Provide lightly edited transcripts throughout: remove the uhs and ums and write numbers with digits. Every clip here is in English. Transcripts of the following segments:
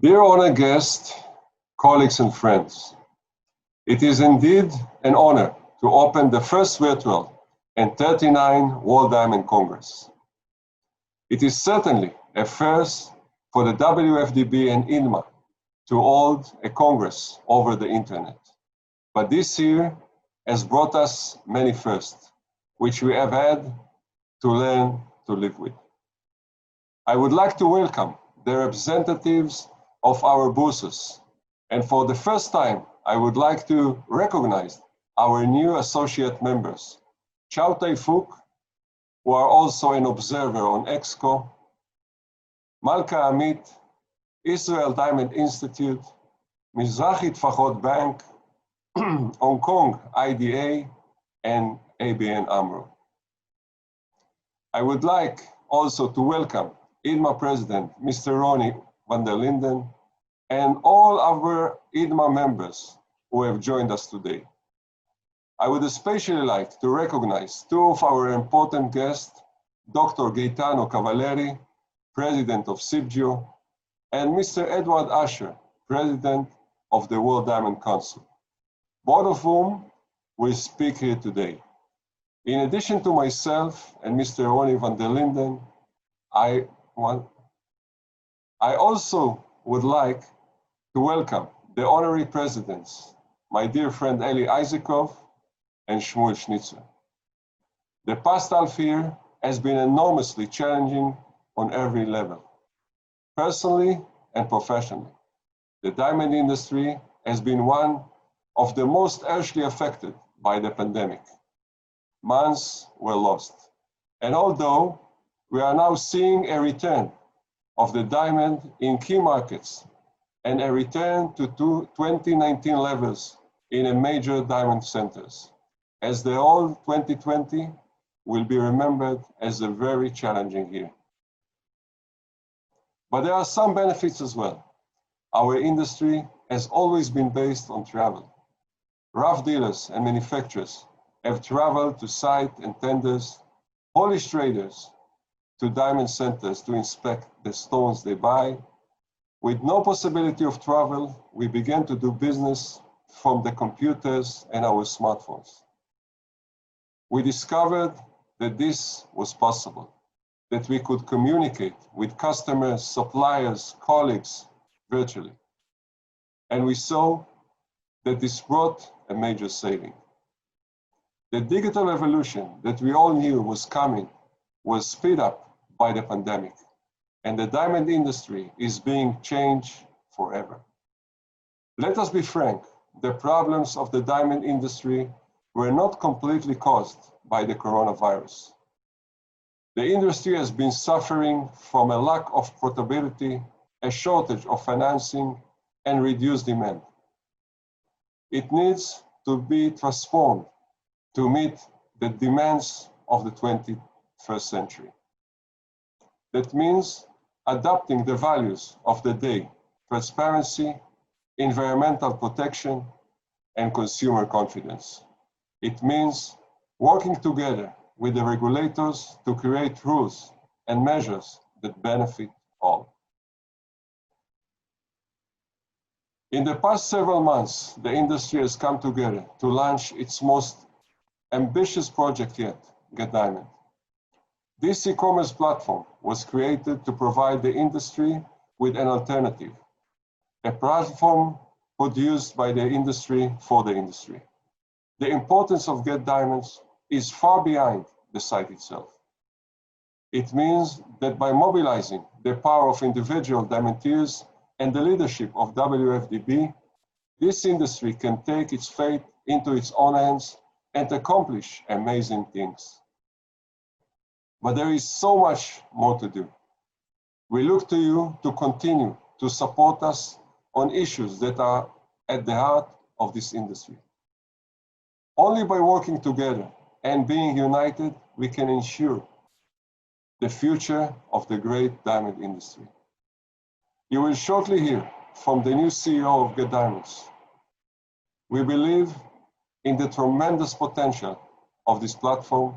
Dear honored guests, colleagues and friends, it is indeed an honor to open the first virtual and 39 World Diamond Congress. It is certainly a first for the WFDB and INMA to hold a Congress over the internet. But this year has brought us many firsts, which we have had to learn to live with. I would like to welcome the representatives of our booths. And for the first time, I would like to recognize our new associate members, Chao Tai-Fuk, who are also an observer on Exco, Malka Amit, Israel Diamond Institute, Mizrahi Tfachot Bank, Hong Kong IDA, and ABN AMRO. I would like also to welcome INMA President, Mr. Ronnie van der Linden, and all our INMA members who have joined us today. I would especially like to recognize two of our important guests, Dr. Gaetano Cavalieri, President of CIBGIO, and Mr. Edward Asher, President of the World Diamond Council, both of whom will speak here today. In addition to myself and Mr. Ronnie van der Linden, I also would like to welcome the honorary presidents, my dear friend Eli Isaacov and Shmuel Schnitzer. The past half year has been enormously challenging on every level, personally and professionally. The diamond industry has been one of the most harshly affected by the pandemic. Months were lost. And although we are now seeing a return of the diamond in key markets and a return to 2019 levels in a major diamond centers, as the whole 2020 will be remembered as a very challenging year. But there are some benefits as well. Our industry has always been based on travel. Rough dealers and manufacturers have traveled to site and tenders, Polish traders to diamond centers to inspect the stones they buy. With no possibility of travel, we began to do business from the computers and our smartphones. We discovered that this was possible, that we could communicate with customers, suppliers, colleagues virtually. And we saw that this brought a major saving. The digital revolution that we all knew was coming was sped up by the pandemic, and the diamond industry is being changed forever. Let us be frank, the problems of the diamond industry were not completely caused by the coronavirus. The industry has been suffering from a lack of portability, a shortage of financing, and reduced demand. It needs to be transformed to meet the demands of the 21st century. That means adapting the values of the day: transparency, environmental protection, and consumer confidence. It means working together with the regulators to create rules and measures that benefit all. In the past several months, the industry has come together to launch its most ambitious project yet, Get Diamond. This e-commerce platform was created to provide the industry with an alternative, a platform produced by the industry for the industry. The importance of Get Diamonds is far behind the site itself. It means that by mobilizing the power of individual diamanteers and the leadership of WFDB, this industry can take its fate into its own hands and accomplish amazing things. But there is so much more to do. We look to you to continue to support us on issues that are at the heart of this industry. Only by working together and being united, we can ensure the future of the great diamond industry. You will shortly hear from the new CEO of Get Diamonds. We believe in the tremendous potential of this platform,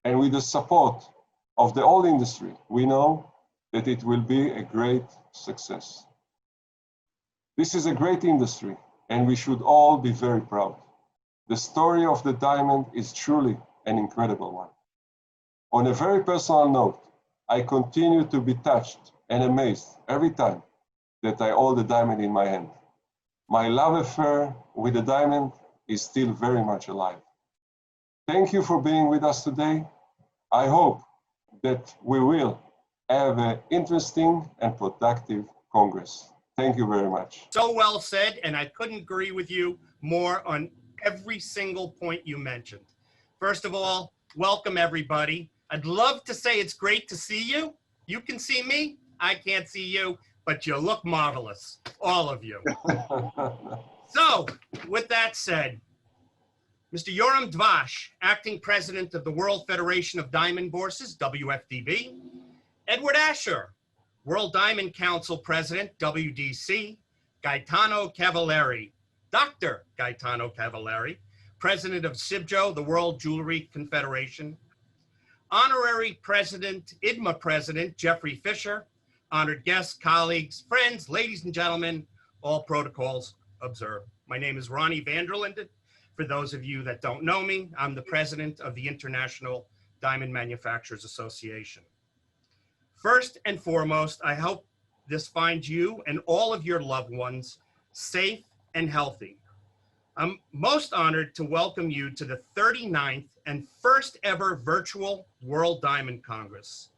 and with the support of the whole industry, we know that it will be a great success. This is a great industry, and we should all be very proud. The story of the diamond is truly an incredible one. On a very personal note, I continue to be touched and amazed every time that I hold the diamond in my hand. My love affair with the diamond is still very much alive. Thank you for being with us today. I hope that we will have an interesting and productive Congress. Thank you very much. So well said, and I couldn't agree with you more on every single point you mentioned. First of all, welcome everybody. I'd love to say it's great to see you. You can see me, I can't see you, but you look marvelous, all of you. So, with that said, Mr. Yoram Dvash, Acting President of the World Federation of Diamond Bourses, WFDB, Edward Asher, World Diamond Council President, WDC, Gaetano Cavalieri, Dr. Gaetano Cavalieri, President of SIBJO, the World Jewelry Confederation, Honorary President, IDMA President, Jeffrey Fisher, honored guests, colleagues, friends, ladies and gentlemen, all protocols observed. My name is Ronnie Vanderlinden. For those of you that don't know me, I'm the president of the International Diamond Manufacturers Association. First and foremost, I hope this finds you and all of your loved ones safe and healthy. I'm most honored to welcome you to the 39th and first ever virtual World Diamond Congress.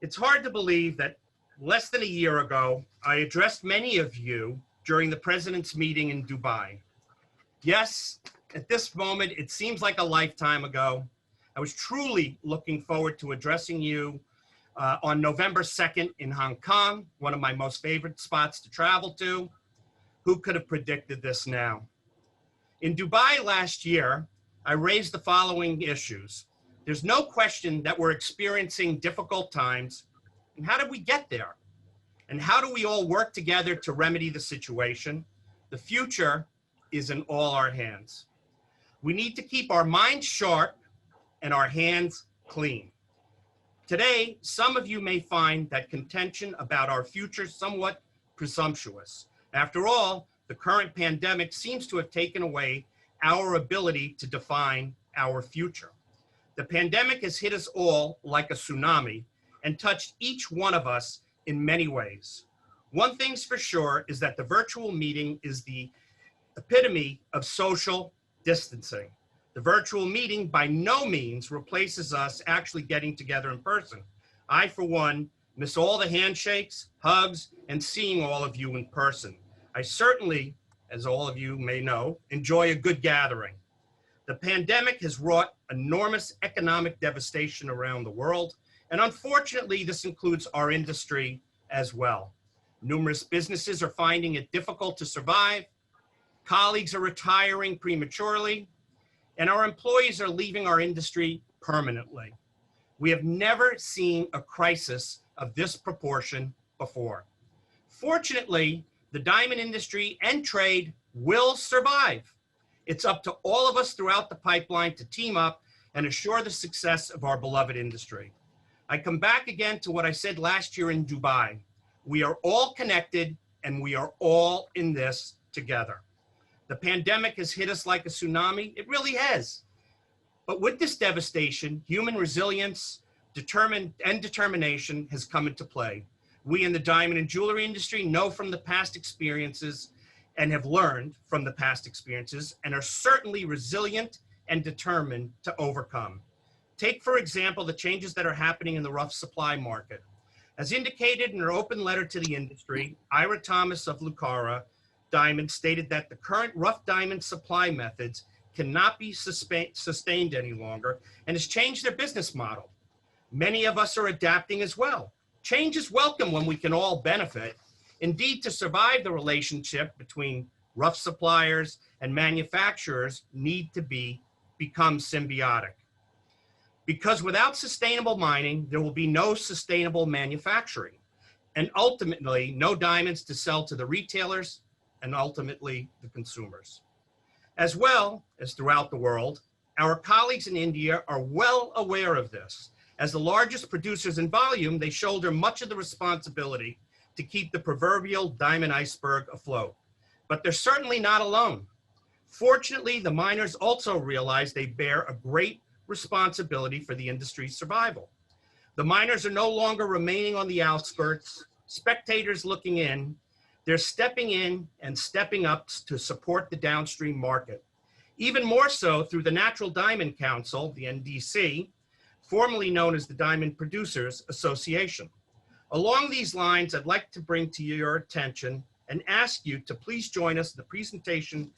It's hard to believe that less than a year ago, I addressed many of you during the President's meeting in Dubai. Yes, at this moment, it seems like a lifetime ago. I was truly looking forward to addressing you on November 2nd in Hong Kong, one of my most favorite spots to travel to. Who could have predicted this now? In Dubai last year, I raised the following issues. There's no question that we're experiencing difficult times. And how did we get there? And how do we all work together to remedy the situation? The future is in all our hands. We need to keep our minds sharp and our hands clean. Today, some of you may find that contention about our future somewhat presumptuous. After all, the current pandemic seems to have taken away our ability to define our future. The pandemic has hit us all like a tsunami and touched each one of us in many ways. One thing's for sure is that the virtual meeting is the epitome of social distancing. The virtual meeting by no means replaces us actually getting together in person. I, for one, miss all the handshakes, hugs, and seeing all of you in person. I certainly, as all of you may know, enjoy a good gathering. The pandemic has wrought enormous economic devastation around the world, and unfortunately, this includes our industry as well. Numerous businesses are finding it difficult to survive, colleagues are retiring prematurely, and our employees are leaving our industry permanently. We have never seen a crisis of this proportion before. Fortunately, the diamond industry and trade will survive. It's up to all of us throughout the pipeline to team up and assure the success of our beloved industry. I come back again to what I said last year in Dubai. We are all connected and we are all in this together. The pandemic has hit us like a tsunami. It really has. But with this devastation, human resilience, determination has come into play. We in the diamond and jewelry industry know from the past experiences and have learned from the past experiences and are certainly resilient and determined to overcome. Take, for example, the changes that are happening in the rough supply market. As indicated in her open letter to the industry, Ira Thomas of Lucara Diamond stated that the current rough diamond supply methods cannot be sustained any longer and has changed their business model. Many of us are adapting as well. Change is welcome when we can all benefit. Indeed, to survive, the relationship between rough suppliers and manufacturers need to become symbiotic. Because without sustainable mining, there will be no sustainable manufacturing, and ultimately no diamonds to sell to the retailers and ultimately the consumers. As well as throughout the world, our colleagues in India are well aware of this. As the largest producers in volume, they shoulder much of the responsibility to keep the proverbial diamond iceberg afloat. But they're certainly not alone. Fortunately, the miners also realize they bear a great responsibility for the industry's survival. The miners are no longer remaining on the outskirts, spectators looking in. They're stepping in and stepping up to support the downstream market. Even more so through the Natural Diamond Council, the NDC, formerly known as the Diamond Producers Association. Along these lines, I'd like to bring to your attention and ask you to please join us in the presentation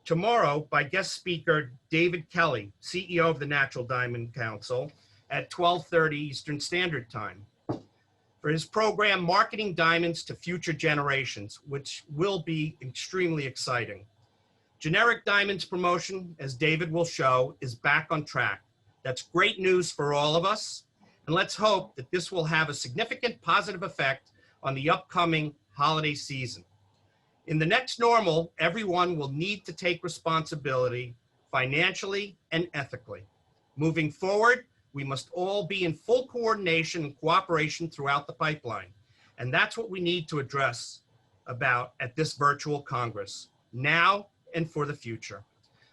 tomorrow by guest speaker David Kelly, CEO of the Natural Diamond Council, at 12:30 Eastern Standard Time, for his program, Marketing Diamonds to Future Generations, which will be extremely exciting. Generic diamonds promotion, as David will show, is back on track. That's great news for all of us, and let's hope that this will have a significant positive effect on the upcoming holiday season. In the next normal, everyone will need to take responsibility financially and ethically. Moving forward, we must all be in full coordination and cooperation throughout the pipeline. And that's what we need to address about at this virtual Congress, now and for the future.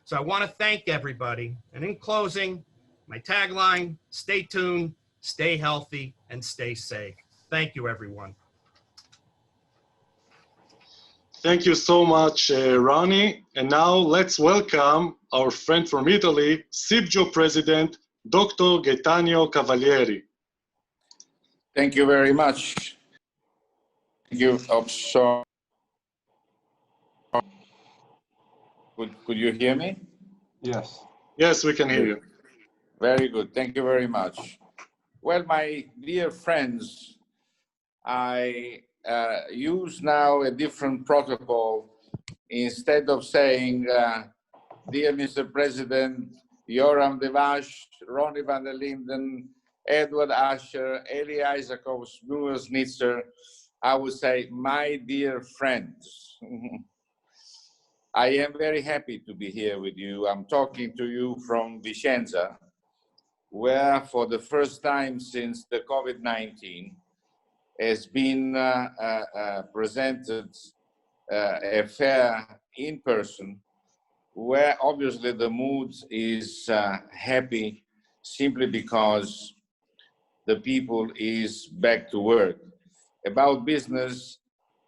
So I want to thank everybody. And in closing, my tagline, stay tuned, stay healthy, and stay safe. Thank you, everyone. Thank you so much, Ronnie. And now let's welcome our friend from Italy, SIBGIO President, Dr. Gaetano Cavalieri. Thank you very much. Thank you. Could you hear me? Yes. Yes, we can hear you. Very good. Thank you very much. Well, my dear friends, I use now a different protocol. Instead of saying, dear Mr. President, Yoram Devash, Ronnie van der Linden, Edward Asher, Eli Isakov, Shmuel Snitzer, I would say, my dear friends. I am very happy to be here with you. I'm talking to you from Vicenza, where for the first time since the COVID-19 has been presented a fair in person, where obviously the mood is happy simply because the people is back to work. About business,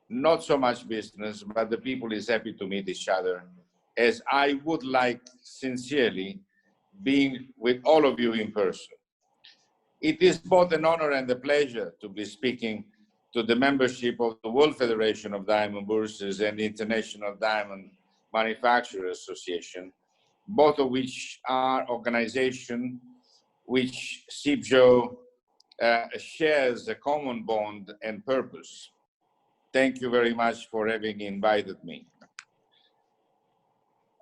not so much business, but the people is happy to meet each other, as I would like sincerely being with all of you in person. It is both an honor and a pleasure to be speaking to the membership of the World Federation of Diamond Bourses and the International Diamond Manufacturers Association, both of which are organizations which SIBGIO shares a common bond and purpose. Thank you very much for having invited me.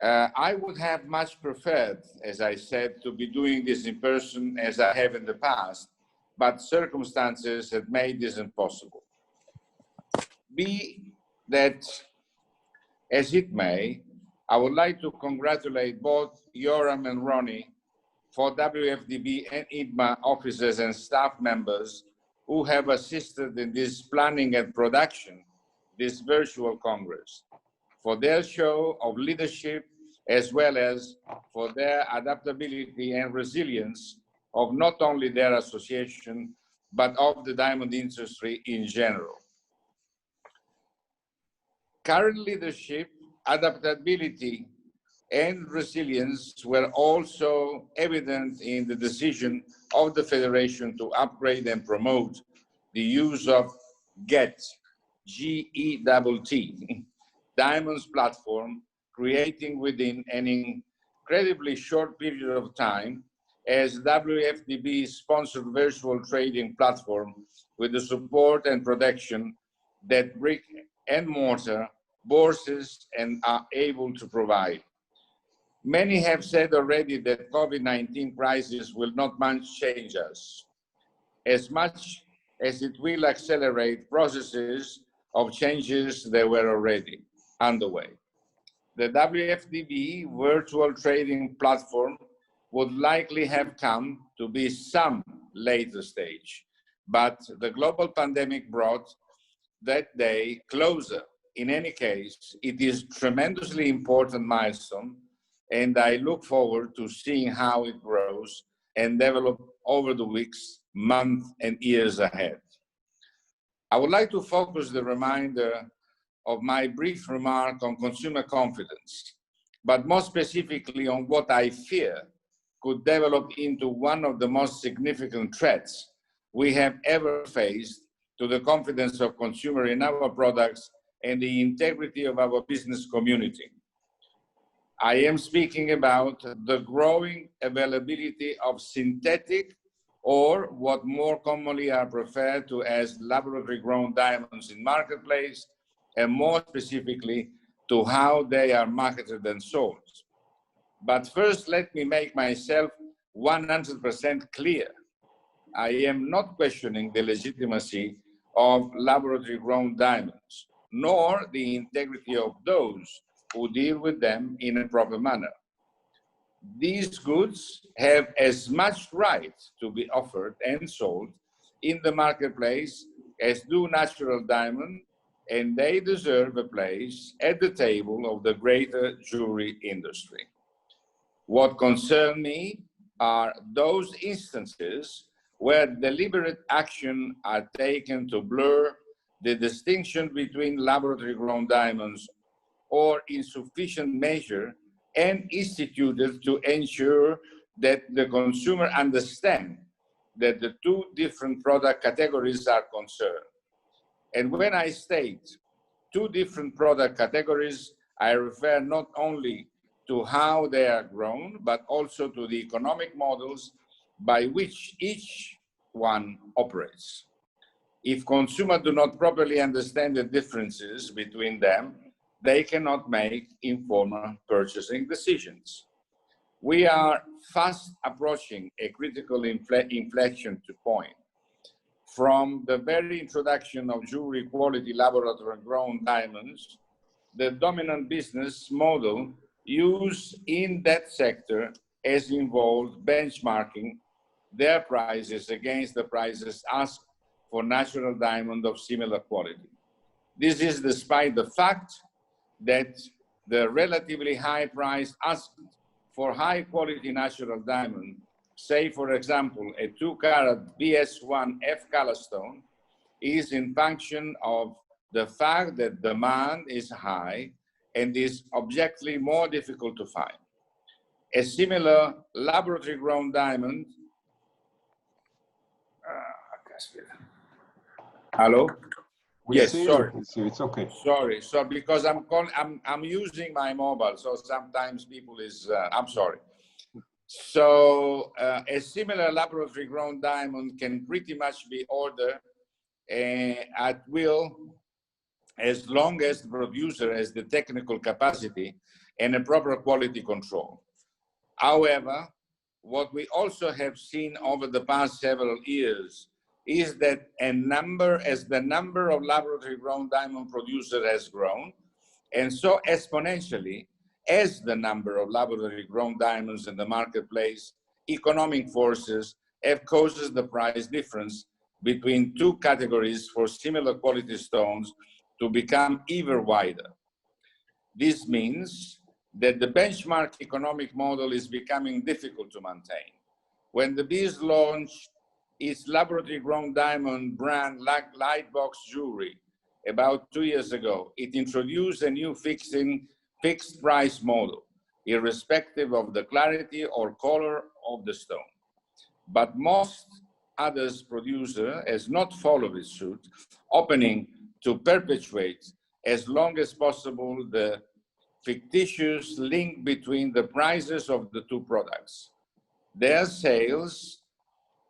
I would have much preferred, as I said, to be doing this in person as I have in the past, but circumstances have made this impossible. Be that as it may, I would like to congratulate both Yoram and Ronnie for WFDB and IDMA officers and staff members who have assisted in this planning and production, this virtual Congress, for their show of leadership, as well as for their adaptability and resilience of not only their association, but of the diamond industry in general. Current leadership, adaptability, and resilience were also evident in the decision of the Federation to upgrade and promote the use of GET, G-E-T-T, Diamonds platform, creating within an incredibly short period of time as WFDB-sponsored virtual trading platform with the support and protection that brick and mortar bourses and are able to provide. Many have said already that COVID-19 crisis will not much change us, as much as it will accelerate processes of changes that were already underway. The WFDB virtual trading platform would likely have come to be some later stage, but the global pandemic brought that day closer. In any case, it is tremendously important milestone, and I look forward to seeing how it grows and develop over the weeks, months, and years ahead. I would like to focus the remainder of my brief remark on consumer confidence, but more specifically on what I fear could develop into one of the most significant threats we have ever faced to the confidence of consumers in our products and the integrity of our business community. I am speaking about the growing availability of synthetic, or what more commonly are referred to as laboratory-grown diamonds in marketplace, and more specifically to how they are marketed and sold. But first, let me make myself 100% clear. I am not questioning the legitimacy of laboratory-grown diamonds, nor the integrity of those who deal with them in a proper manner. These goods have as much right to be offered and sold in the marketplace as do natural diamonds, and they deserve a place at the table of the greater jewelry industry. What concerns me are those instances where deliberate action are taken to blur the distinction between laboratory-grown diamonds, or in sufficient measure and instituted to ensure that the consumer understands that the two different product categories are concerned. And when I state two different product categories, I refer not only to how they are grown, but also to the economic models by which each one operates. If consumers do not properly understand the differences between them, they cannot make informed purchasing decisions. We are fast approaching a critical inflection point. From the very introduction of jewelry quality laboratory-grown diamonds, the dominant business model used in that sector has involved benchmarking their prices against the prices asked for natural diamond of similar quality. This is despite the fact that the relatively high price asked for high quality natural diamond, say for example, a 2-carat BS1F color stone, is in function of the fact that demand is high and is objectively more difficult to find. A similar laboratory-grown diamond, hello? Yes, sorry. It's okay. Sorry, so because I'm using my mobile, so sometimes people is, I'm sorry. So a similar laboratory-grown diamond can pretty much be ordered at will, as long as the producer has the technical capacity and a proper quality control. However, what we also have seen over the past several years is that as the number of laboratory-grown diamond producers has grown, and so exponentially, as the number of laboratory-grown diamonds in the marketplace, economic forces have caused the price difference between two categories for similar quality stones to become even wider. This means that the benchmark economic model is becoming difficult to maintain. When the Bees launched its laboratory-grown diamond brand Lightbox Jewelry about 2 years ago, it introduced a new fixed price model, irrespective of the clarity or color of the stone. But most others producer has not followed its suit, opening to perpetuate as long as possible the fictitious link between the prices of the two products. Their sales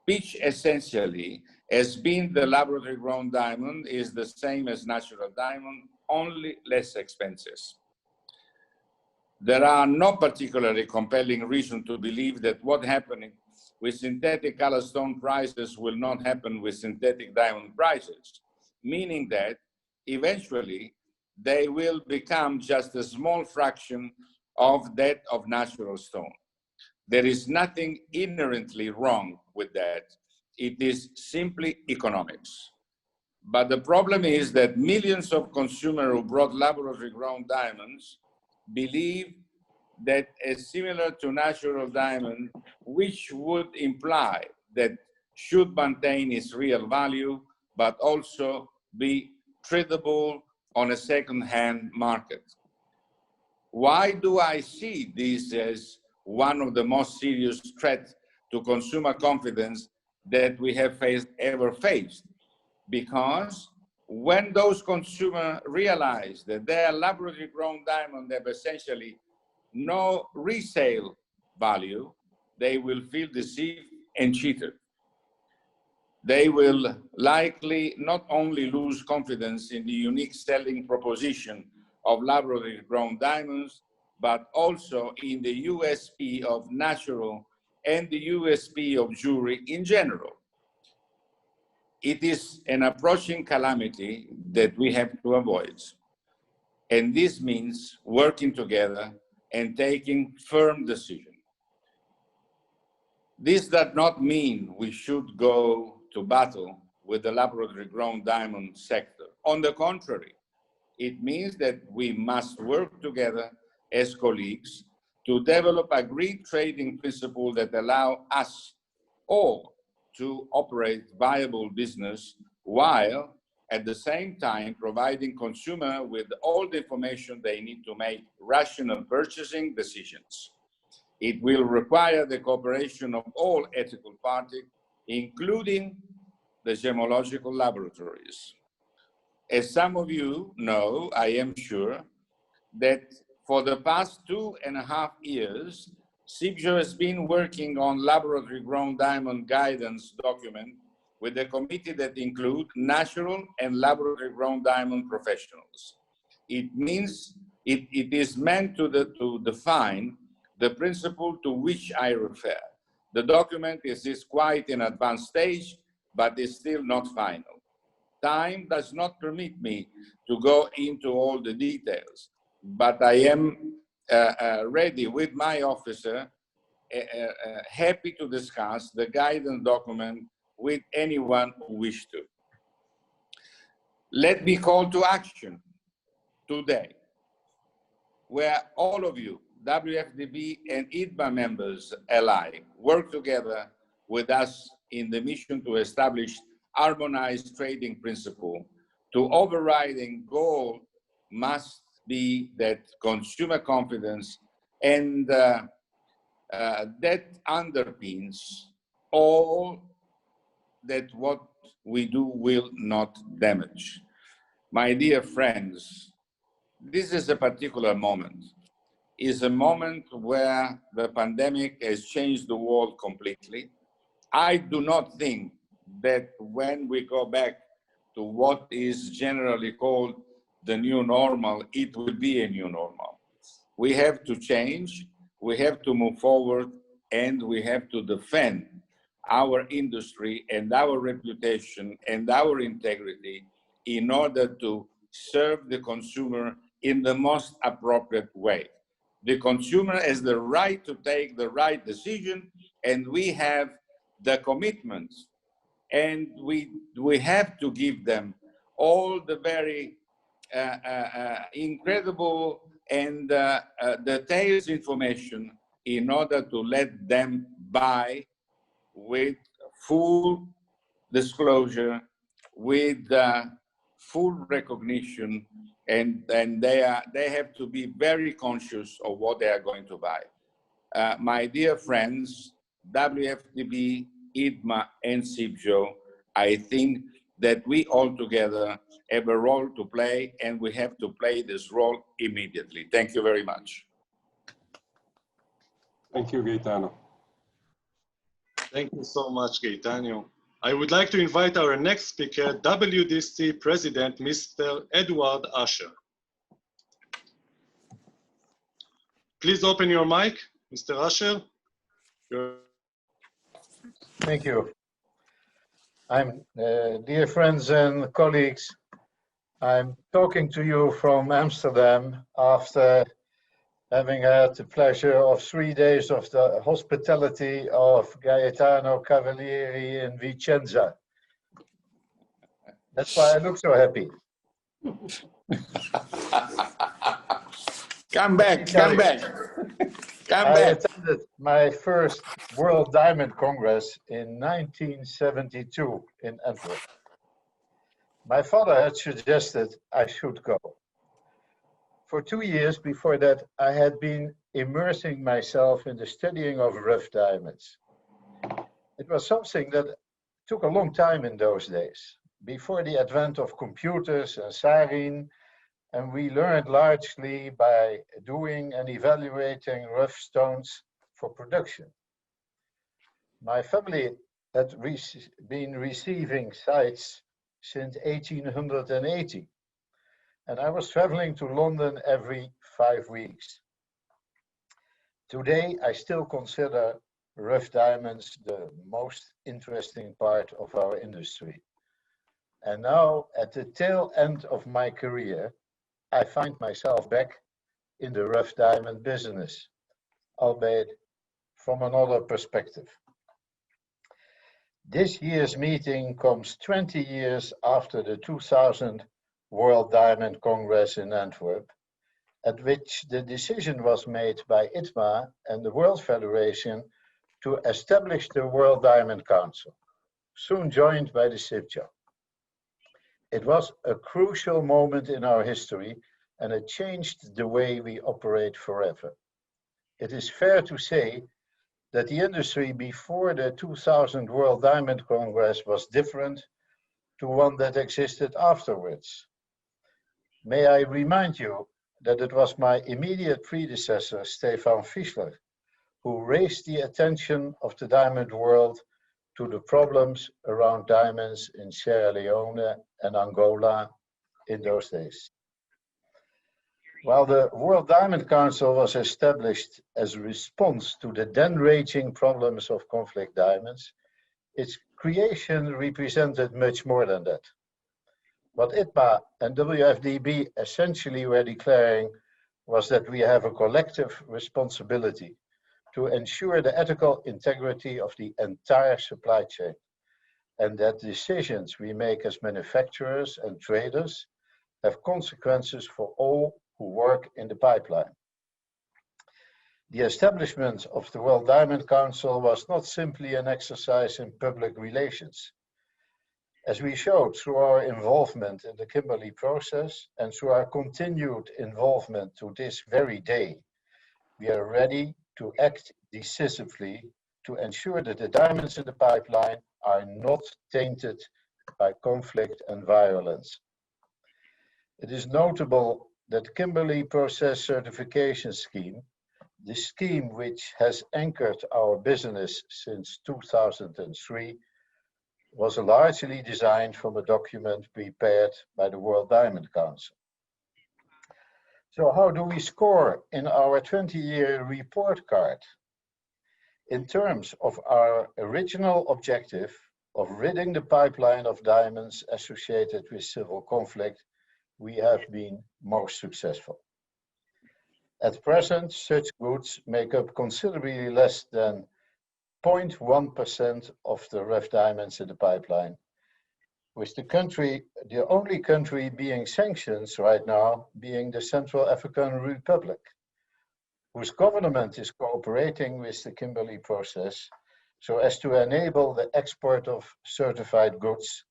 pitch essentially as being the laboratory-grown diamond is the same as natural diamond, only less expensive. There are no particularly compelling reason to believe that what happening with synthetic color stone prices will not happen with synthetic diamond prices, meaning that eventually they will become just a small fraction of that of natural stone. There is nothing inherently wrong with that. It is simply economics. But the problem is that millions of consumers who brought laboratory-grown diamonds believe that is similar to natural diamond, which would imply that should maintain its real value, but also be tradable on a second-hand market. Why do I see this as one of the most serious threats to consumer confidence that we have ever faced? Because when those consumers realize that their laboratory-grown diamond have essentially no resale value, they will feel deceived and cheated. They will likely not only lose confidence in the unique selling proposition of laboratory-grown diamonds, but also in the USP of natural and the USP of jewelry in general. It is an approaching calamity that we have to avoid. And this means working together and taking firm decisions. This does not mean we should go to battle with the laboratory-grown diamond sector. On the contrary, it means that we must work together as colleagues to develop agreed trading principles that allow us all to operate viable business while at the same time providing consumers with all the information they need to make rational purchasing decisions. It will require the cooperation of all ethical parties, including the gemological laboratories. As some of you know, I am sure, that for the past 2.5 years, CIBJO has been working on laboratory-grown diamond guidance document with a committee that includes natural and laboratory-grown diamond professionals. It means it is meant to define the principle to which I refer. The document is quite in advanced stage, but is still not final. Time does not permit me to go into all the details, but I am ready with my officer, happy to discuss the guidance document with anyone who wishes to. Let me call to action today, where all of you, WFDB and IDMA members alike, work together with us in the mission to establish harmonized trading principle. To overriding goal must be that consumer confidence and that underpins all that what we do will not damage. My dear friends, this is a particular moment. It's a moment where the pandemic has changed the world completely. I do not think that when we go back to what is generally called the new normal, it will be a new normal. We have to change, we have to move forward, and we have to defend our industry and our reputation and our integrity in order to serve the consumer in the most appropriate way. The consumer has the right to take the right decision, and we have the commitments, and we have to give them all the very incredible and detailed information in order to let them buy with full disclosure, with full recognition, and they have to be very conscious of what they are going to buy. My dear friends, WFDB, IDMA, and CIBJO, I think that we all together have a role to play, and we have to play this role immediately. Thank you very much. Thank you, Gaetano. Thank you so much, Gaetano. I would like to invite our next speaker, WDC President, Mr. Edward Usher. Please open your mic, Mr. Usher. Thank you. Dear friends and colleagues, I'm talking to you from Amsterdam after having had the pleasure of 3 days of the hospitality of Gaetano Cavalieri in Vicenza. That's why I look so happy. Come back, come back. Come I back. attended my first World Diamond Congress in 1972 in Antwerp. My father had suggested I should go. For 2 years before that, I had been immersing myself in the studying of rough diamonds. It was something that took a long time in those days, before the advent of computers and sarin, and we learned largely by doing and evaluating rough stones for production. My family had been receiving sites since 1880, and I was traveling to London every 5 weeks. Today, I still consider rough diamonds the most interesting part of our industry. And now, at the tail end of my career, I find myself back in the rough diamond business, albeit from another perspective. This year's meeting comes 20 years after the 2000 World Diamond Congress in Antwerp, at which the decision was made by ITMA and the World Federation to establish the World Diamond Council, soon joined by the SIBJO. It was a crucial moment in our history, and it changed the way we operate forever. It is fair to say that the industry before the 2000 World Diamond Congress was different to one that existed afterwards. May I remind you that it was my immediate predecessor, Stefan Fischler, who raised the attention of the diamond world to the problems around diamonds in Sierra Leone and Angola in those days. While the World Diamond Council was established as a response to the then raging problems of conflict diamonds, its creation represented much more than that. What ITMA and WFDB essentially were declaring was that we have a collective responsibility to ensure the ethical integrity of the entire supply chain, and that decisions we make as manufacturers and traders have consequences for all who work in the pipeline. The establishment of the World Diamond Council was not simply an exercise in public relations. As we showed through our involvement in the Kimberley process and through our continued involvement to this very day, we are ready to act decisively to ensure that the diamonds in the pipeline are not tainted by conflict and violence. It is notable that the Kimberley Process Certification Scheme, the scheme which has anchored our business since 2003, was largely designed from a document prepared by the World Diamond Council. So how do we score in our 20-year report card? In terms of our original objective of ridding the pipeline of diamonds associated with civil conflict, we have been most successful. At present, such goods make up considerably less than 0.1% of the rough diamonds in the pipeline, with the only country being sanctioned right now being the Central African Republic, whose government is cooperating with the Kimberley process so as to enable the export of certified goods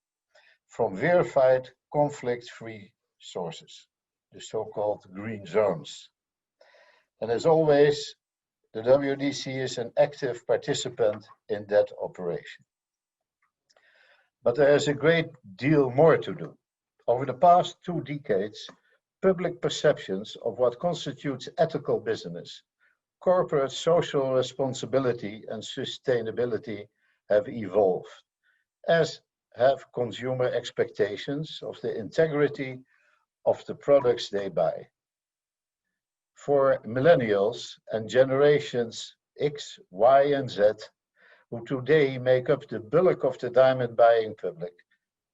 from verified conflict-free sources, the so-called green zones. And as always, the WDC is an active participant in that operation. But there is a great deal more to do. Over the past 2 decades, public perceptions of what constitutes ethical business, corporate social responsibility and sustainability have evolved, as have consumer expectations of the integrity of the products they buy. For millennials and generations X, Y, and Z, who today make up the bulk of the diamond buying public,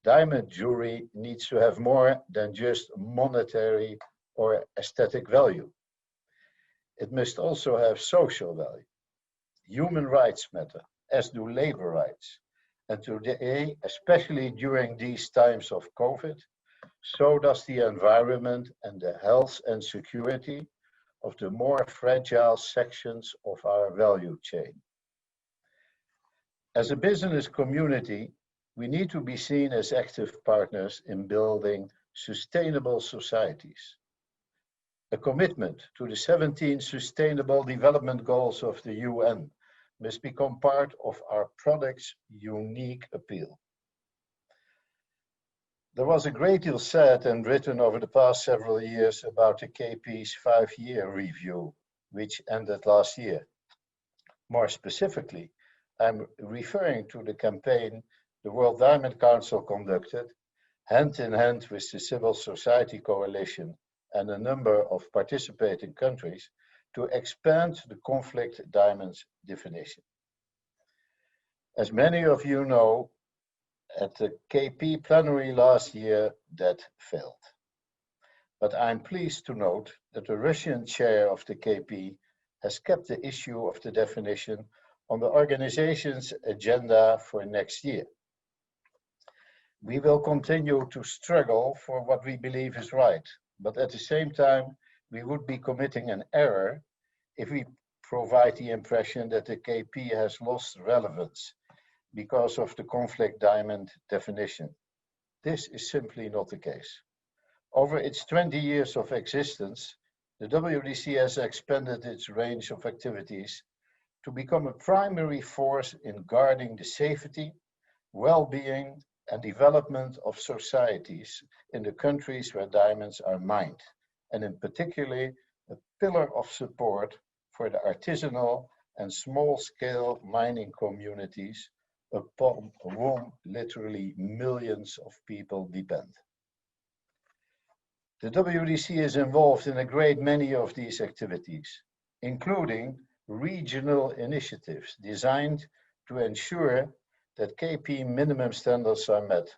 diamond jewelry needs to have more than just monetary or aesthetic value. It must also have social value. Human rights matter, as do labor rights, And today, especially during these times of COVID, so does the environment and the health and security of the more fragile sections of our value chain. As a business community, we need to be seen as active partners in building sustainable societies. A commitment to the 17 Sustainable Development Goals of the UN must become part of our product's unique appeal. There was a great deal said and written over the past several years about the KP's 5-year review, which ended last year. More specifically, I'm referring to the campaign the World Diamond Council conducted, hand in hand with the Civil Society Coalition and a number of participating countries, to expand the conflict diamonds definition. As many of you know, at the KP plenary last year, that failed. But I'm pleased to note that the Russian chair of the KP has kept the issue of the definition on the organization's agenda for next year. We will continue to struggle for what we believe is right, but at the same time, we would be committing an error if we provide the impression that the KP has lost relevance because of the conflict diamond definition. This is simply not the case. Over its 20 years of existence, the WDC has expanded its range of activities to become a primary force in guarding the safety, well-being, and development of societies in the countries where diamonds are mined, and in particular, a pillar of support for the artisanal and small-scale mining communities upon whom literally millions of people depend. The WDC is involved in a great many of these activities, including regional initiatives designed to ensure that KP minimum standards are met,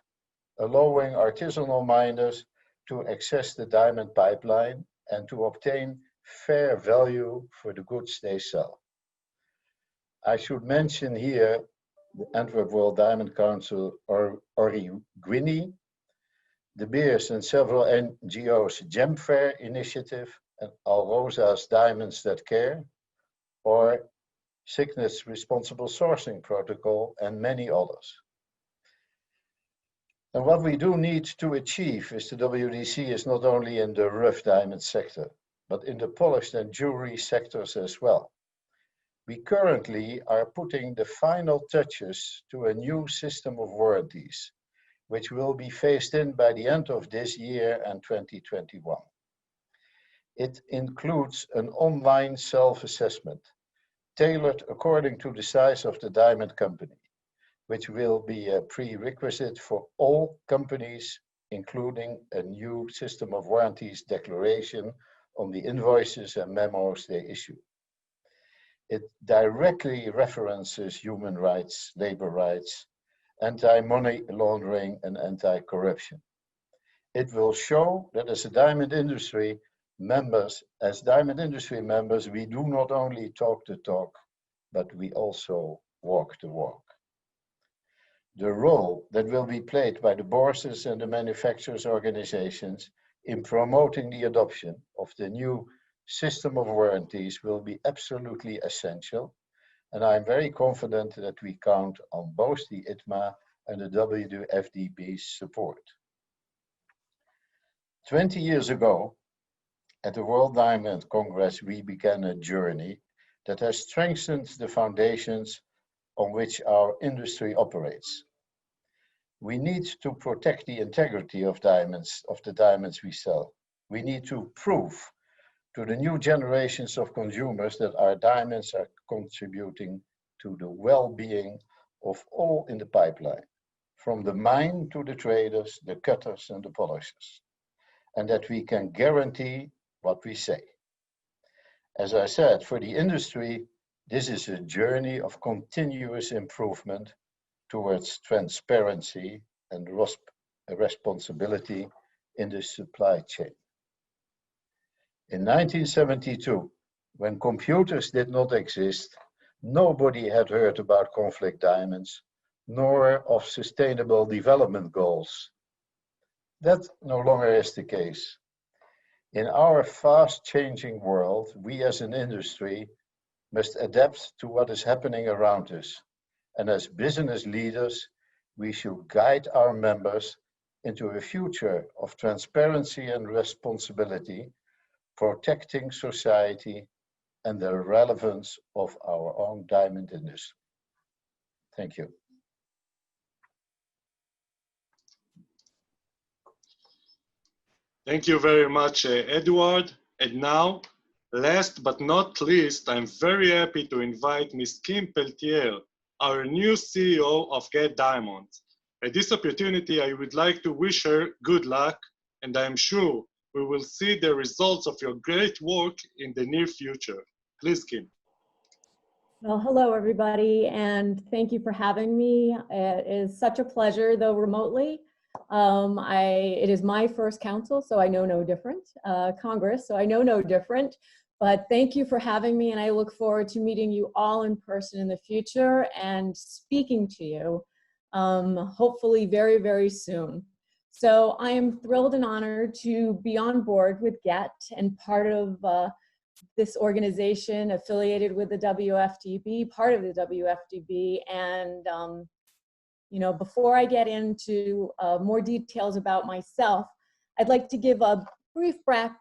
allowing artisanal miners to access the diamond pipeline and to obtain fair value for the goods they sell. I should mention here the Antwerp World Diamond Council, Origwini, De Beers and several NGOs' Gemfair initiative, and Alrosa's Diamonds That Care, or Cygnet's Responsible Sourcing Protocol, and many others. And what we do need to achieve is the WDC is not only in the rough diamond sector, but in the polished and jewelry sectors as well. We currently are putting the final touches to a new system of warranties, which will be phased in by the end of this year and 2021. It includes an online self-assessment, tailored according to the size of the diamond company, which will be a prerequisite for all companies, including a new system of warranties declaration on the invoices and memos they issue. It directly references human rights, labor rights, anti-money laundering, and anti-corruption. It will show that as diamond industry members, we do not only talk the talk, but we also walk the walk. The role that will be played by the bourses and the manufacturers' organizations in promoting the adoption of the new system of warranties will be absolutely essential, and I'm very confident that we count on both the ITMA and the WFDB's support. 20 years ago, at the World Diamond Congress, we began a journey that has strengthened the foundations on which our industry operates. We need to protect the integrity of diamonds, of the diamonds we sell. We need to prove to the new generations of consumers that our diamonds are contributing to the well-being of all in the pipeline, from the mine to the traders, the cutters and the polishers, and that we can guarantee what we say. As I said, for the industry, this is a journey of continuous improvement towards transparency and responsibility in the supply chain. In 1972, when computers did not exist, nobody had heard about conflict diamonds nor of sustainable development goals. That no longer is the case. In our fast-changing world, we as an industry must adapt to what is happening around us. And as business leaders, we should guide our members into a future of transparency and responsibility, protecting society and the relevance of our own diamond industry. Thank you. Thank you very much, Edward. And now, last but not least, I'm very happy to invite Ms. Kim Peltier, our new CEO of Get Diamonds. At this opportunity, I would like to wish her good luck, and I'm sure we will see the results of your great work in the near future. Please, Kim. Well, hello, everybody, and thank you for having me. It is such a pleasure, though remotely. It is my first council, so I know no different, Congress, so I know no different, but thank you for having me, and I look forward to meeting you all in person in the future and speaking to you, hopefully very, very soon. So I am thrilled and honored to be on board with GET and part of this organization affiliated with the WFDB, part of the WFDB, and you know, before I get into more details about myself, I'd like to give a brief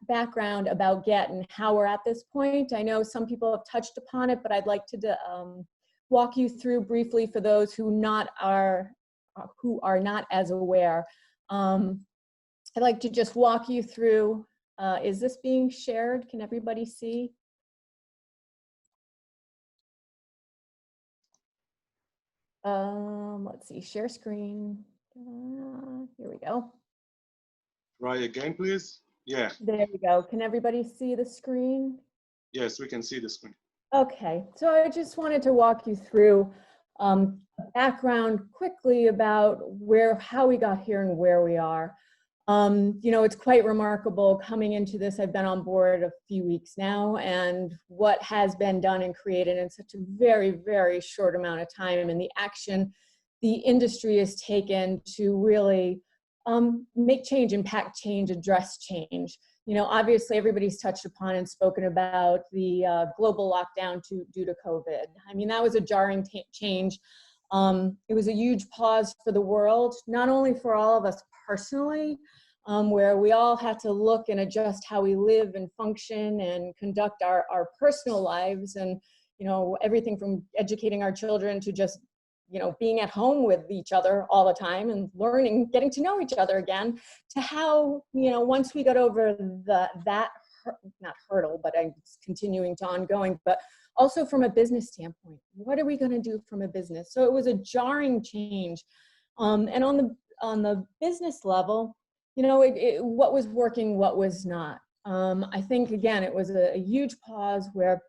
background about GET and how we're at this point. I know some people have touched upon it, but I'd like to walk you through briefly for those who are not as aware. I'd like to just walk you through. Is this being shared? Can everybody see? Let's see, share screen. Here we go. Try again, please. Yeah. There we go. Can everybody see the screen? Yes, we can see the screen. Okay, so I just wanted to walk you through background quickly about how we got here and where we are. You know, it's quite remarkable coming into this. I've been on board a few weeks now, and what has been done and created in such a very, very short amount of time, and the action the industry has taken to really make change, impact change, address change. You know, obviously everybody's touched upon and spoken about the global lockdown due to COVID. I mean, that was a jarring change. It was a huge pause for the world, not only for all of us personally, where we all had to look and adjust how we live and function and conduct our personal lives, and, you know, everything from educating our children to just, you know, being at home with each other all the time and learning, getting to know each other again, to how, you know, once we got over that not hurdle, but it's continuing to ongoing, but also from a business standpoint, what are we going to do from a business? So it was a jarring change. And on the business level, you know, what was working, what was not. I think, again, it was a huge pause where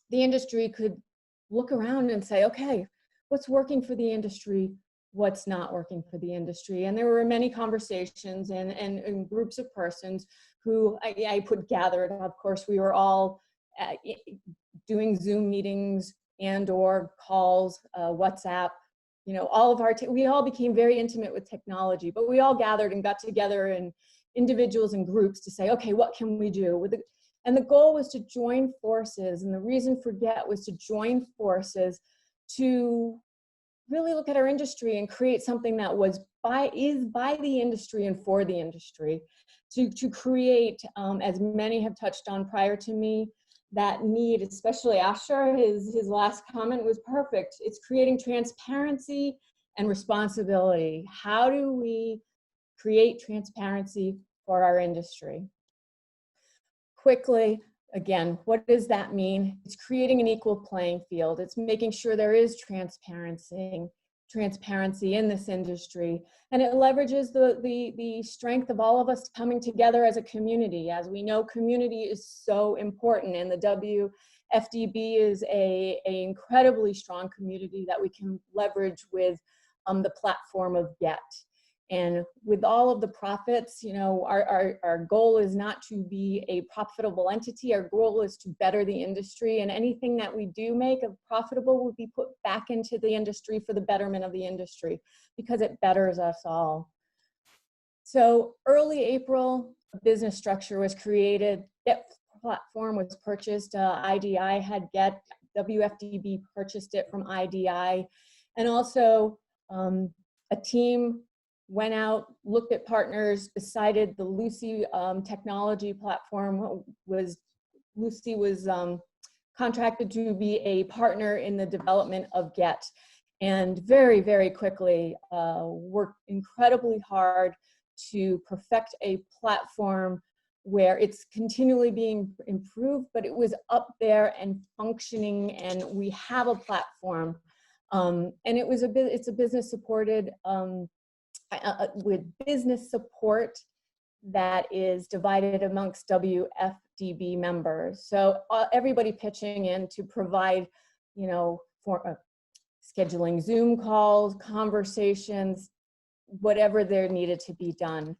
the industry could look around and say, okay, what's working for the industry, what's not working for the industry. And there were many conversations and groups of persons who I put gathered. Of course, we were all doing Zoom meetings and or calls, WhatsApp, you know, we all became very intimate with technology, but we all gathered and got together in individuals and groups to say, okay, what can we do? And the goal was to join forces. And the reason for GET was to join forces to really look at our industry and create something that is by the industry and for the industry, to create, as many have touched on prior to me, that need, especially Asher, his last comment was perfect. It's creating transparency and responsibility. How do we create transparency for our industry? Quickly, again, what does that mean? It's creating an equal playing field. It's making sure there is transparency in this industry. And it leverages the strength of all of us coming together as a community. As we know, community is so important, and the WFDB is a incredibly strong community that we can leverage with the platform of GET. And with all of the profits, you know, our goal is not to be a profitable entity. Our goal is to better the industry, and anything that we do make of profitable will be put back into the industry for the betterment of the industry, because it betters us all. So early April, a business structure was created. Get platform was purchased. IDI had Get, WFDB purchased it from IDI. And also a team went out, looked at partners, decided the Lucy technology platform Lucy was contracted to be a partner in the development of Get. And very, very quickly worked incredibly hard to perfect a platform where it's continually being improved, but it was up there and functioning, and we have a platform. And it's a business supported with business support that is divided amongst WFDB members. So everybody pitching in to provide, you know, for scheduling Zoom calls, conversations, whatever there needed to be done.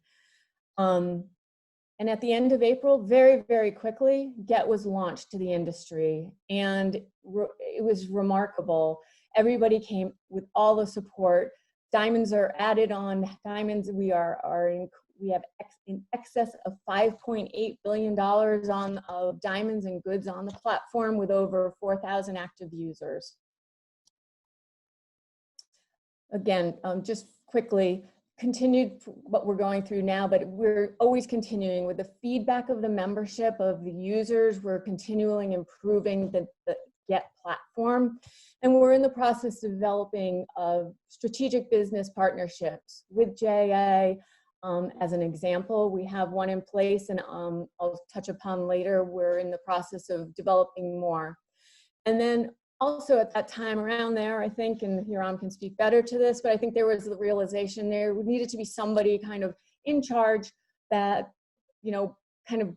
And at the end of April, very, very quickly, Get was launched to the industry, and it was remarkable. Everybody came with all the support. Diamonds are added on. Diamonds, we have in excess of $5.8 billion of diamonds and goods on the platform, with over 4,000 active users. Again, just quickly, continued what we're going through now, but we're always continuing with the feedback of the membership, of the users. We're continually improving the Get platform. And we're in the process of developing strategic business partnerships with JA. As an example, we have one in place, and I'll touch upon later. We're in the process of developing more. And then also at that time around there, I think, and Hiram can speak better to this, but I think there was the realization there needed to be somebody kind of in charge that, you know, kind of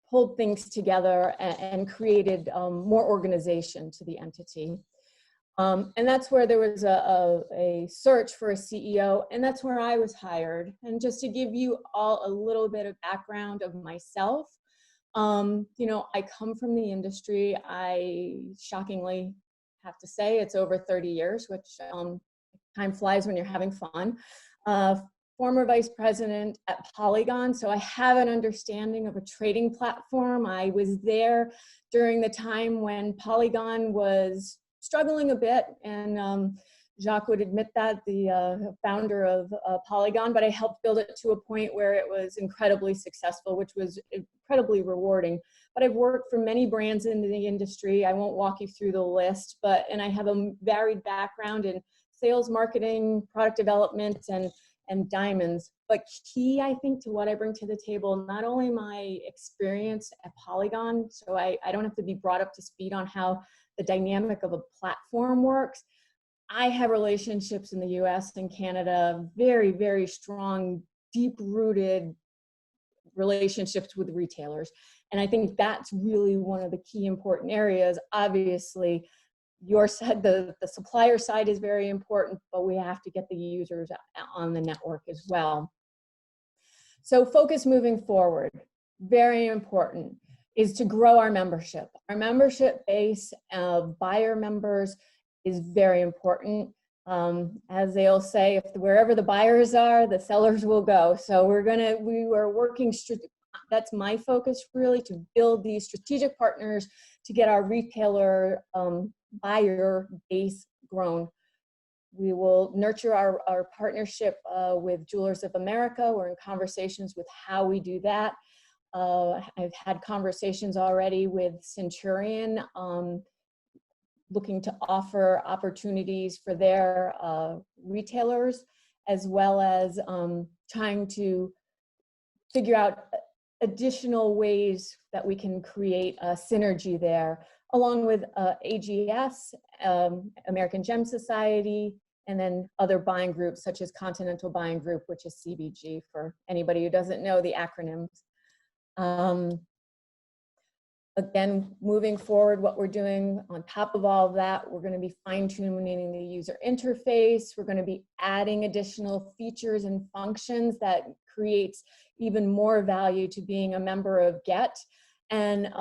pulled things together and created more organization to the entity. And that's where there was a search for a CEO, and that's where I was hired. And just to give you all a little bit of background of myself, you know, I come from the industry. I shockingly have to say it's over 30 years, which time flies when you're having fun. Former vice president at Polygon, so I have an understanding of a trading platform. I was there during the time when Polygon was struggling a bit, and Jacques would admit that, the founder of Polygon, but I helped build it to a point where it was incredibly successful, which was incredibly rewarding. But I've worked for many brands in the industry. I won't walk you through the list, and I have a varied background in sales, marketing, product development, and diamonds. But key, I think, to what I bring to the table, not only my experience at Polygon, so I don't have to be brought up to speed on how the dynamic of a platform works. I have relationships in the US and Canada, very, very strong, deep-rooted relationships with retailers. And I think that's really one of the key important areas. Obviously, your side, the supplier side is very important, but we have to get the users on the network as well. So focus moving forward, very important, is to grow our membership. Our membership base of buyer members is very important. As they'll say, wherever the buyers are, the sellers will go. So we are working, that's my focus really, to build these strategic partners to get our retailer buyer base grown. We will nurture our partnership with Jewelers of America. We're in conversations with how we do that. I've had conversations already with Centurion, looking to offer opportunities for their retailers, as well as trying to figure out additional ways that we can create a synergy there, along with AGS, American Gem Society, and then other buying groups such as Continental Buying Group, which is CBG for anybody who doesn't know the acronyms. Again, moving forward, what we're doing on top of all of that, we're going to be fine-tuning the user interface. We're going to be adding additional features and functions that creates even more value to being a member of GET, and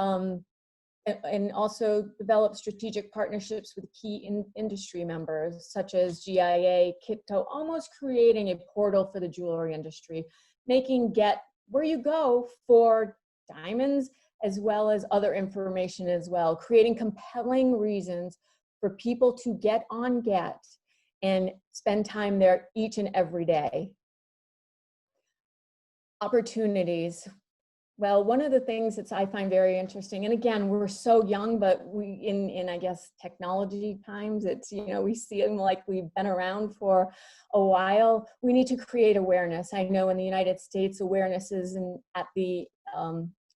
also develop strategic partnerships with key industry members such as GIA, Kitto, almost creating a portal for the jewelry industry, making GET where you go for diamonds as well as other information as well, creating compelling reasons for people to get on GET and spend time there each and every day. Opportunities. Well, one of the things that I find very interesting, and again, we're so young, but we, in I guess, technology times, it's, you know, we seem like we've been around for a while. We need to create awareness. I know in the United States, awareness isn't at the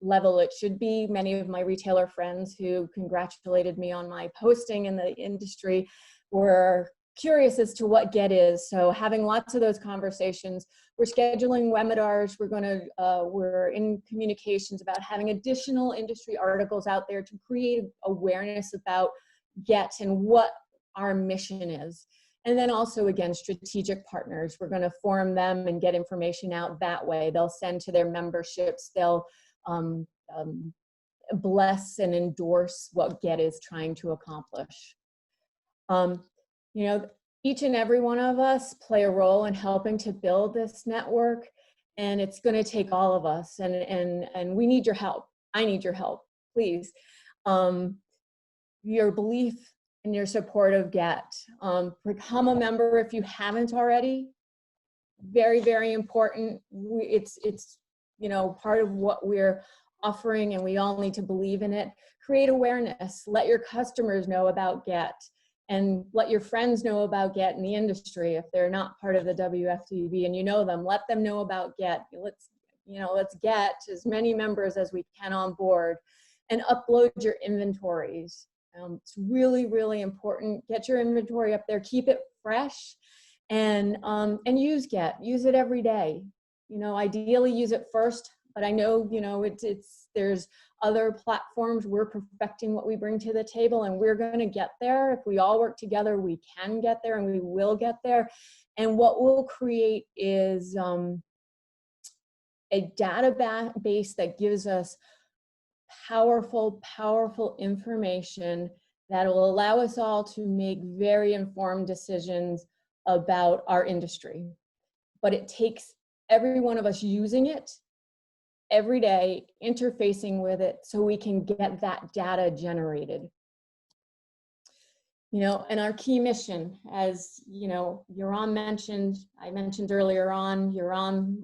level it should be. Many of my retailer friends who congratulated me on my posting in the industry were curious as to what GET is. So having lots of those conversations, we're scheduling webinars, we're in communications about having additional industry articles out there to create awareness about GET and what our mission is. And then also, again, strategic partners, we're going to form them and get information out that way. They'll send to their memberships, they'll bless and endorse what GET is trying to accomplish. You know, each and every one of us play a role in helping to build this network, and it's going to take all of us, and we need your help. I need your help, please. Your belief and your support of GET. Become a member if you haven't already. Very, very important. It's you know, part of what we're offering, and we all need to believe in it. Create awareness. Let your customers know about GET, and let your friends know about GET in the industry. If they're not part of the WFTB and you know them, let them know about GET. Let's get as many members as we can on board, and upload your inventories. It's really, really important. Get your inventory up there, keep it fresh, and use GET. Use it every day. You know, ideally use it first, but I know, you know, there's other platforms. We're perfecting what we bring to the table, and we're going to get there. If we all work together, we can get there, and we will get there. And what we'll create is a database that gives us powerful, powerful information that will allow us all to make very informed decisions about our industry. But it takes every one of us using it every day, interfacing with it, so we can get that data generated. You know, and our key mission, as you know, Yoram mentioned, I mentioned earlier on, Yoram,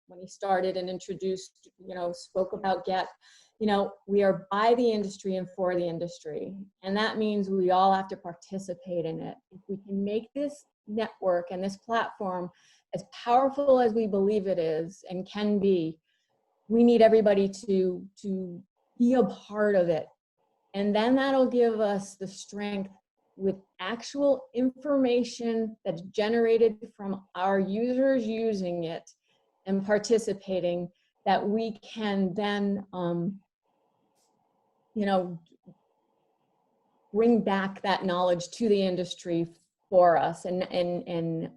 when he started and introduced, you know, spoke about GET, you know, we are by the industry and for the industry. And that means we all have to participate in it. If we can make this network and this platform as powerful as we believe it is and can be, we need everybody to be a part of it. And then that'll give us the strength with actual information that's generated from our users using it and participating, that we can then, you know, bring back that knowledge to the industry for us, and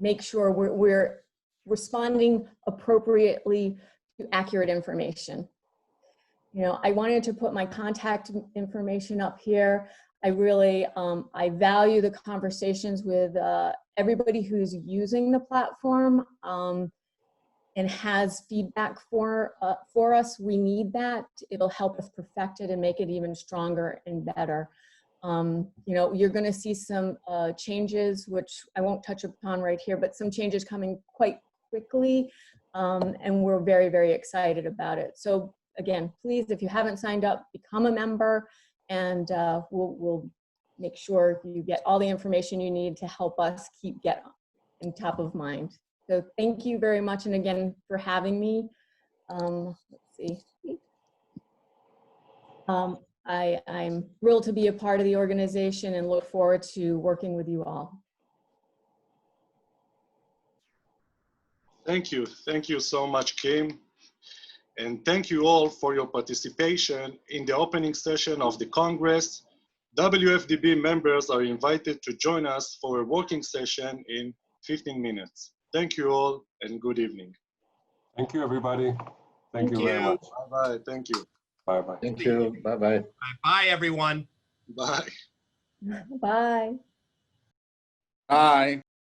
make sure we're responding appropriately to accurate information. You know, I wanted to put my contact information up here. I really, I value the conversations with everybody who's using the platform and has feedback for us. We need that. It'll help us perfect it and make it even stronger and better. You know, you're going to see some changes, which I won't touch upon right here, but some changes coming quite quickly, and we're very, very excited about it. So again, please, if you haven't signed up, become a member, and we'll make sure you get all the information you need to help us keep GET in top of mind. So thank you very much, and again, for having me. Let's see. I'm thrilled to be a part of the organization and look forward to working with you all. Thank you so much, Kim. And thank you all for your participation in the opening session of the Congress. WFDB members are invited to join us for a working session in 15 minutes. Thank you all and good evening. Thank you, everybody. Thank you very you. much. Bye-bye. Thank you. Bye-bye. Thank you. Bye-bye. Bye, everyone. Bye. Bye. Bye.